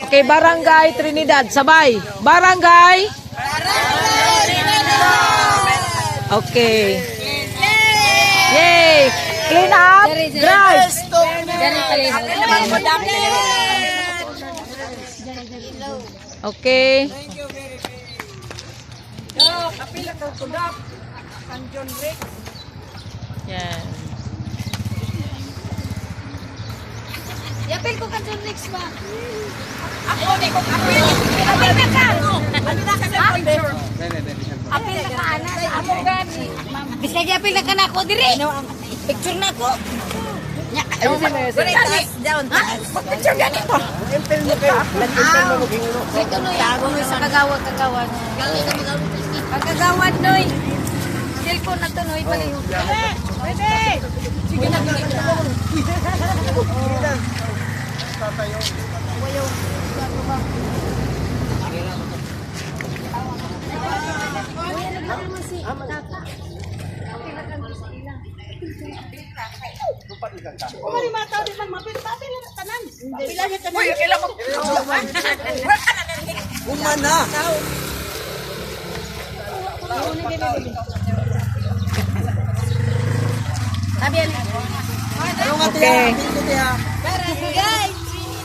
Okay, Barangay Trinidad. Sabay. Barangay. Okay. Yay! Clean up. Drive. Okay. Yan. Yapil ko ka dun next ba? Ako, di ko kapil. Apil na ka. Apil na ka, ana. Amo gani. Bisag yapil na ka na ako diri. Picture na ako. Nya, Picture gani ko. ito no yago mo sa kagawad. Kagawad noy. Cellphone na to noy palihog. Pwede. Sige na. Kung mga tao di man mapil na tanan. Pila niya tanan. Uy, kailan mo. Umana. Sabi yan. Ano nga tiya? Okay. Guys.